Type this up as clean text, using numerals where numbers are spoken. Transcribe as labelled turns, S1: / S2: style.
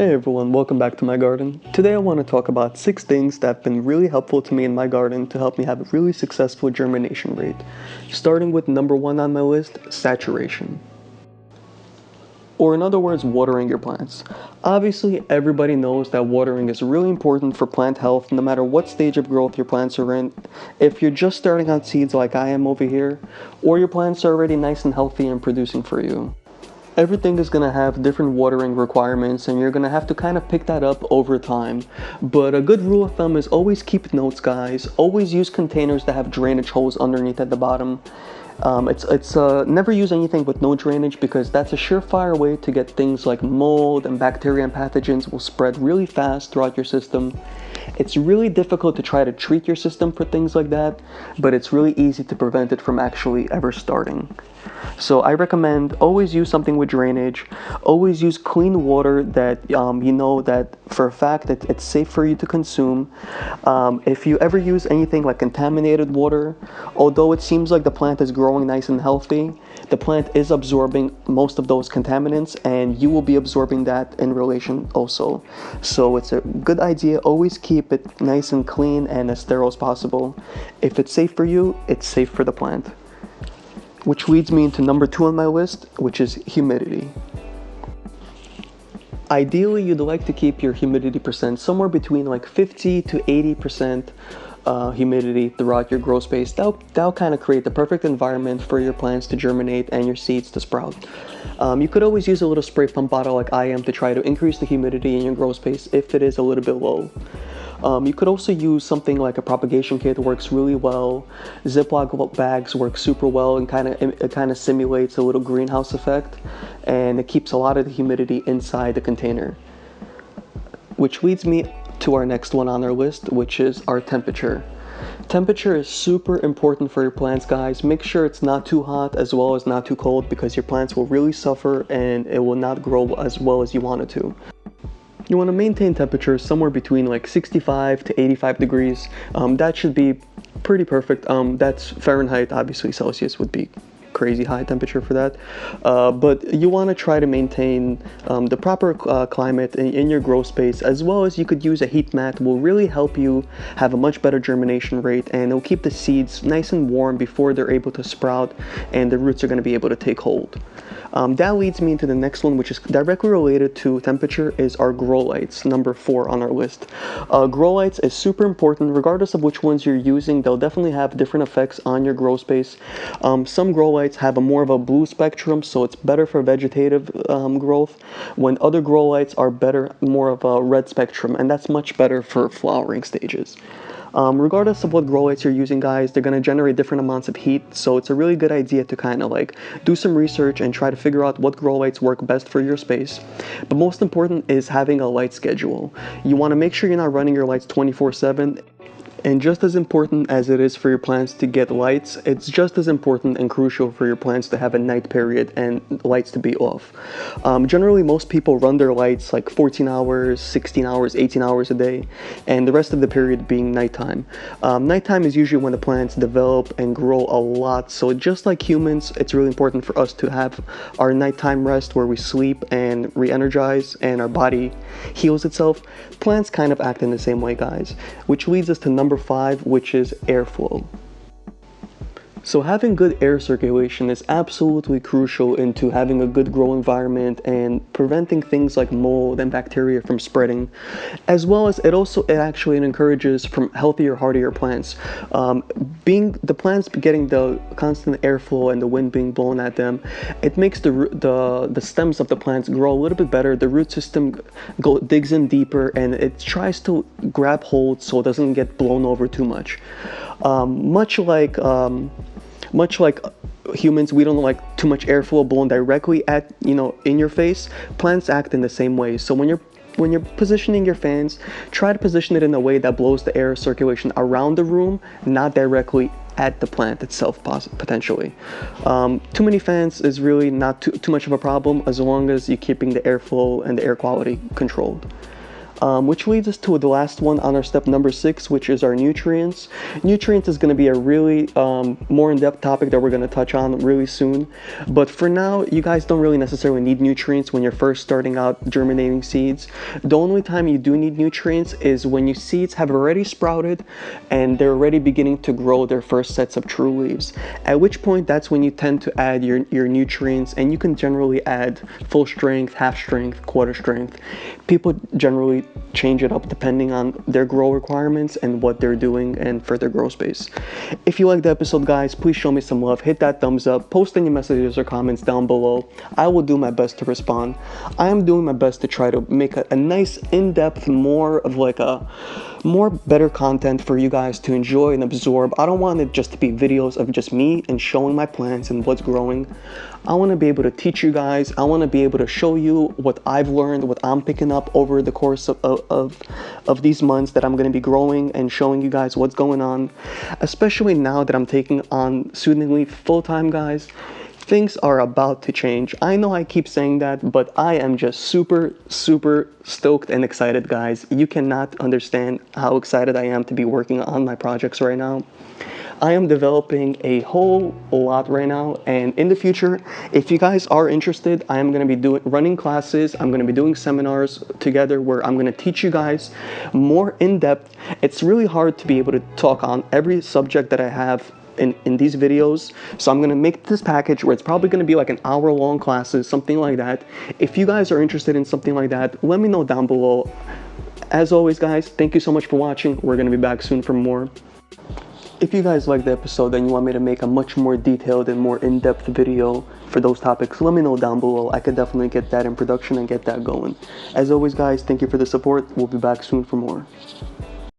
S1: Hey everyone, welcome back to my garden. Today I want to talk about 6 things that have been really helpful to me in my garden to help me have a really successful germination rate. Starting with number 1 on my list, saturation. Or in other words, watering your plants. Obviously, everybody knows that watering is really important for plant health no matter what stage of growth your plants are in. If you're just starting on seeds like I am over here, or your plants are already nice and healthy and producing for you. Everything is going to have different watering requirements and you're going to have to kind of pick that up over time. But a good rule of thumb is always keep notes, guys. Always use containers that have drainage holes underneath at the bottom. Never use anything with no drainage because that's a surefire way to get things like mold and bacteria and pathogens will spread really fast throughout your system. It's really difficult to try to treat your system for things like that, but it's really easy to prevent it from actually ever starting. So I recommend always use something with drainage, always use clean water that you know that for a fact that it's safe for you to consume. If you ever use anything like contaminated water, although it seems like the plant is growing nice and healthy, the plant is absorbing most of those contaminants and you will be absorbing that in relation also. So it's a good idea, always keep it nice and clean and as sterile as possible. If it's safe for you, it's safe for the plant. Which leads me into number 2 on my list, which is humidity. Ideally, you'd like to keep your humidity percent somewhere between like 50 to 80% humidity throughout your grow space. That'll kind of create the perfect environment for your plants to germinate and your seeds to sprout. You could always use a little spray pump bottle like I am to try to increase the humidity in your grow space if it is a little bit low. You could also use something like a propagation kit. Works really well. Ziploc bags work super well and it kind of simulates a little greenhouse effect, and it keeps a lot of the humidity inside the container. Which leads me to our next one on our list, which is our temperature. Temperature is super important for your plants, guys. Make sure it's not too hot as well as not too cold because your plants will really suffer and it will not grow as well as you want it to. You want to maintain temperature somewhere between like 65 to 85 degrees. That should be pretty perfect. That's Fahrenheit. Obviously Celsius would be crazy high temperature for that. But you want to try to maintain the proper climate in your grow space, as well as you could use a heat mat. Will really help you have a much better germination rate, and it'll keep the seeds nice and warm before they're able to sprout and the roots are going to be able to take hold. That leads me into the next one, which is directly related to temperature, is our grow lights, number 4 on our list. Grow lights is super important. Regardless of which ones you're using, they'll definitely have different effects on your grow space. Some grow lights have more of a blue spectrum, so it's better for vegetative growth, when other grow lights are more of a red spectrum, and that's much better for flowering stages. Regardless of what grow lights you're using, guys, they're going to generate different amounts of heat, so it's a really good idea to kind of like do some research and try to figure out what grow lights work best for your space. But most important is having a light schedule. You want to make sure you're not running your lights 24/7. And just as important as it is for your plants to get lights, it's just as important and crucial for your plants to have a night period and lights to be off. Generally, most people run their lights like 14 hours, 16 hours, 18 hours a day, and the rest of the period being nighttime. Nighttime is usually when the plants develop and grow a lot, so just like humans, it's really important for us to have our nighttime rest where we sleep and re-energize and our body heals itself. Plants kind of act in the same way, guys, which leads us to number 5, which is airflow. So having good air circulation is absolutely crucial into having a good grow environment and preventing things like mold and bacteria from spreading, as well as it actually encourages from healthier, hardier plants. The plants getting the constant airflow and the wind being blown at them, it makes the stems of the plants grow a little bit better. The root system digs in deeper and it tries to grab hold so it doesn't get blown over too much. Much like humans, we don't like too much airflow blown directly at, in your face. Plants act in the same way. So when you're positioning your fans, try to position it in a way that blows the air circulation around the room, not directly at the plant itself, potentially. Too many fans is really not too much of a problem as long as you're keeping the airflow and the air quality controlled. which leads us to the last one on our step number 6, which is our nutrients. Nutrients is going to be a really more in-depth topic that we're going to touch on really soon. But for now, you guys don't really necessarily need nutrients when you're first starting out germinating seeds. The only time you do need nutrients is when your seeds have already sprouted and they're already beginning to grow their first sets of true leaves. At which point, that's when you tend to add your nutrients, and you can generally add full strength, half strength, quarter strength. People generally change it up depending on their grow requirements and what they're doing and for their grow space. If you liked the episode, guys, please show me some love. Hit that thumbs up, post any messages or comments down below. I will do my best to respond. I am doing my best to try to make a nice in-depth, more of like a better content for you guys to enjoy and absorb. I don't want it just to be videos of just me and showing my plants and what's growing. I want to be able to teach you guys. I want to be able to show you what I've learned, what I'm picking up over the course of these months that I'm going to be growing and showing you guys what's going on. Especially now that I'm taking on student leave full-time, guys. Things are about to change. I know I keep saying that, but I am just super stoked and excited, guys. You cannot understand how excited I am to be working on my projects right now. I am developing a whole lot right now, and in the future, if you guys are interested, I am going to be running classes. I'm going to be doing seminars together where I'm going to teach you guys more in depth. It's really hard to be able to talk on every subject that I have in these videos, so I'm going to make this package where it's probably going to be like an hour-long classes, something like that. If you guys are interested in something like that, let me know down below. As always, guys, thank you so much for watching. We're going to be back soon for more. If you guys liked the episode and you want me to make a much more detailed and more in-depth video for those topics, let me know down below. I could definitely get that in production and get that going. As always, guys, thank you for the support. We'll be back soon for more.